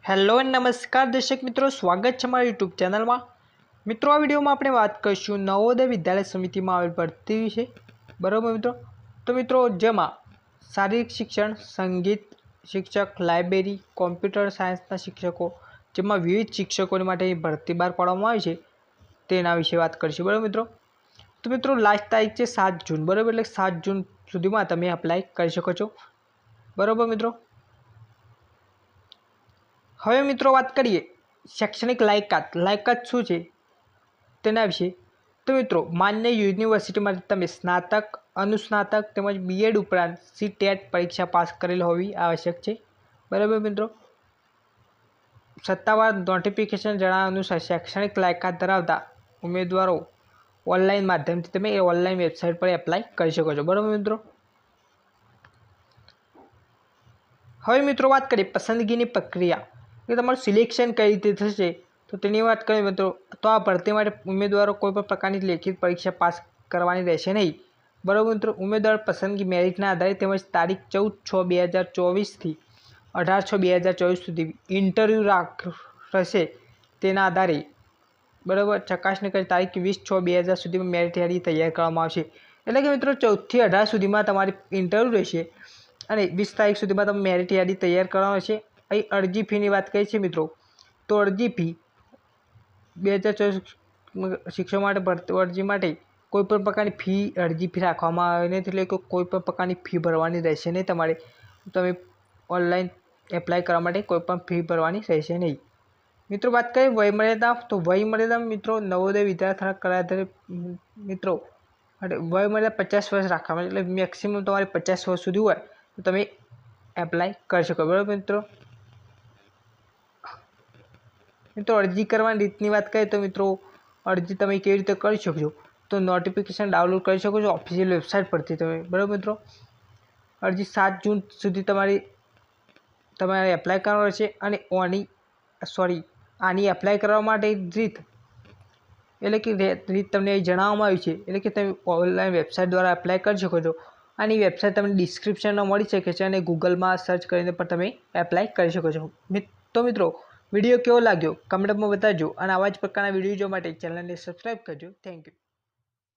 Hello નમસ્કાર દર્શક મિત્રો, સ્વાગત છે મારા યુટ્યુબ ચેનલમાં। મિત્રો, આ વિડીયોમાં આપણે વાત કરીશું નવોદય વિદ્યાલય સમિતિમાં આવેલ ભરતી વિશે, બરાબર મિત્રો। તો મિત્રો, જેમાં શારીરિક શિક્ષણ, સંગીત શિક્ષક, લાઇબ્રેરી, કોમ્પ્યુટર સાયન્સના શિક્ષકો, જેમાં વિવિધ શિક્ષકોની માટે ભરતી બહાર પાડવામાં આવી છે તેના વિશે વાત કરીશું, બરાબર મિત્રો। તો મિત્રો, લાસ્ટ તારીખ છે 7 જૂન, બરાબર, એટલે 7 જૂન સુધીમાં તમે એપ્લાય કરી શકો છો, બરાબર મિત્રો। હવે મિત્રો વાત કરીએ શૈક્ષણિક લાયકાત શું છે તેના વિશે। તો મિત્રો, માન્ય યુનિવર્સિટીમાં તમે સ્નાતક, અનુસ્નાતક તેમજ બીએડ ઉપરાંત સીટેટ પરીક્ષા પાસ કરેલ હોવી આવશ્યક છે, બરાબર મિત્રો। સત્તાવાર નોટિફિકેશન જણાવ્યા અનુસાર શૈક્ષણિક લાયકાત ધરાવતા ઉમેદવારો ઓનલાઈન માધ્યમથી તમે ઓનલાઈન વેબસાઇટ પર એપ્લાય કરી શકો છો, બરાબર મિત્રો। હવે મિત્રો વાત કરીએ પસંદગીની પ્રક્રિયા, કે તમારું સિલેક્શન કઈ રીતે થશે તો તેની વાત કરીએ મિત્રો। તો આ ભરતી માટે ઉમેદવારો કોઈપણ પ્રકારની લેખિત પરીક્ષા પાસ કરવાની રહેશે નહીં, બરાબર મિત્રો। ઉમેદવાર પસંદગી મેરિટના આધારે તેમજ તારીખ 14/6/2024 થી 18/6/2024 સુધી ઇન્ટરવ્યૂ રહેશે તેના આધારે, બરાબર, ચકાસણી કરી તારીખ 20/6/2000 સુધીમાં મેરિટ યાદી તૈયાર કરવામાં આવશે। એટલે કે મિત્રો 14 થી 18 સુધીમાં તમારી ઇન્ટરવ્યૂ રહેશે અને 20 તારીખ સુધીમાં તમે મેરિટ યાદી તૈયાર કરવાનું છે। અહીં અરજી ફીની વાત કરી છે મિત્રો, તો અરજી ફી 2024 શિક્ષણ માટે ભરતી અરજી માટે કોઈપણ પ્રકારની અરજી ફી રાખવામાં આવે નથી, એટલે કે કોઈપણ પ્રકારની ફી ભરવાની રહેશે નહીં તમારે। તમે ઓનલાઈન એપ્લાય કરવા માટે કોઈપણ ફી ભરવાની રહેશે નહીં। મિત્રો, વાત કરીએ વયમર્યાદા, તો વયમર્યાદા મિત્રો નવોદય વિદ્યાર્થી કરાર મિત્રો વયમર્યાદા 50 વર્ષ રાખવામાં, એટલે મેક્સિમમ તમારે 50 વર્ષ સુધી હોય તો તમે એપ્લાય કરી શકો, બરાબર મિત્રો। અરજી કરવાની રીતની વાત કરીએ તો મિત્રો, અરજી તમે કેવી રીતે કરી શકશો, તો નોટિફિકેશન ડાઉનલોડ કરી શકો છો ઓફિશિયલ વેબસાઇટ પરથી તમે, બરાબર મિત્રો। અરજી 7 જૂન સુધી તમારે એપ્લાય કરવાનો રહેશે અને આની એપ્લાય કરવા માટે રીત, એટલે કે રીત તમને અહીં જણાવવામાં આવી છે, એટલે કે તમે ઓનલાઈન વેબસાઇટ દ્વારા એપ્લાય કરી શકો છો। આની વેબસાઇટ તમને ડિસ્ક્રિપ્શનમાં મળી શકે છે અને ગૂગલમાં સર્ચ કરીને પણ તમે એપ્લાય કરી શકો છો। તો મિત્રો, વિડીયો કેવો લાગ્યો કમેન્ટમાં બતાવજો અને આવા જ પ્રકારના વિડીયો જોવા માટે ચેનલને સબસ્ક્રાઈબ કરજો। Thank you.